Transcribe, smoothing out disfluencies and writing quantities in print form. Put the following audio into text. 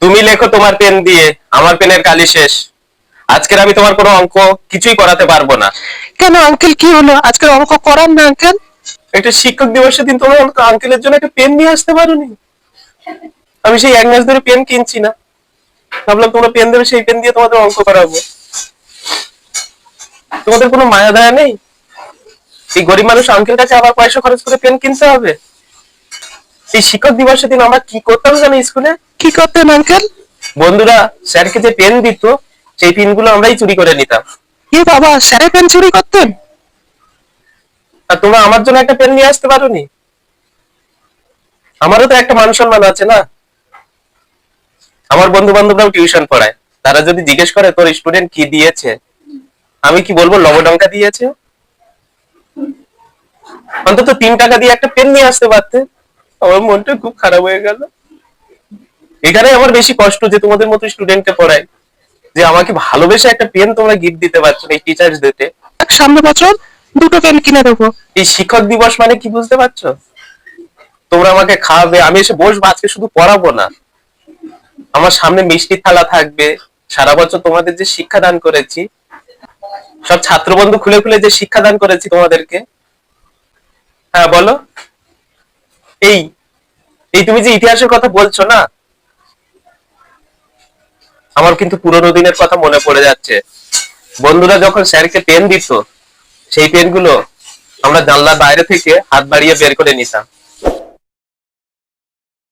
তুমি লেখো তোমার পেন দিয়ে, আমার পেনের কালি শেষ। আজকের আমি তোমার কোনো অঙ্ক কিছুই করাতে পারবো না। কেন আঙ্কেল, কি হলো? আজকের অঙ্ক করান না আঙ্কেল? একটা শিক্ষক দিবসের দিন তোমার আঙ্কেলের জন্য একটা পেন নিয়ে আসতে পারোনি? আমি সেই 1 মাস ধরে পেন কিনছি না, ভাবলাম তোমরা পেন দেবে, সেই পেন দিয়ে তোমাদের অঙ্ক করাবো। তোমাদের কোনো মায়া দয়া নেই? এই গরিব মানুষ আঙ্কেল কাছে আবার পয়সা খরচ করে পেন কিনতে হবে? এই শিক্ষক দিবসের দিন আমরা কি করতাম জানো স্কুলে? কি করতেন আঙ্কেল? বন্ধুরা স্যারকে যে পেন দিত, সেই পেনগুলো আমরাই চুরি করে নিতাম। এ বাবা, স্যারে পেন চুরি করতেন? আর তোমরা আমার জন্য একটা পেন নিয়ে আসতে পারোনি? আমারও তো একটা মান সম্মান আছে না? আমার বন্ধু বান্ধবরাও টিউশন পড়ায়, তারা যদি জিজ্ঞেস করে তোর স্টুডেন্ট কি দিয়েছে, আমি কি বলবো? লবডঙ্কা দিয়েছে। অন্তত 3 টাকা দিয়ে একটা পেন নিয়ে আসতে পারতে। আমার মনটা খুব খারাপ হয়ে গেল। এখানে আমার বেশি কষ্ট যে তোমাদের মতো স্টুডেন্টকে পড়াই, যে আমাকে ভালোবেসে একটা পেন তোমরা গিফট দিতে পারছো না এই টিচার্স ডেতে। সামনের বছর 2টো পেন কিনে দেবো। এই শিক্ষক দিবস মানে কি বুঝতে পারছো? তোমরা আমাকে খাওয়াবে, আমি এসে বসবো, আজকে শুধু পড়াবো না, আমার সামনে মিষ্টি থালা থাকবে। সারা বছর তোমাদের যে শিক্ষাদান করেছি, সব ছাত্র বন্ধু খুলে খুলে যে শিক্ষাদান করেছি তোমাদেরকে। হ্যাঁ বলো। এই এই তুমি যে ইতিহাসের কথা বলছো না, আমার কিন্তু পুরোনো দিনের কথা মনে পড়ে যাচ্ছে। বন্ধুরা যখন স্যারকে পেন দিত, সেই পেনগুলো আমরা জানলার বাইরে থেকে হাত বাড়িয়ে বের করে নিতাম।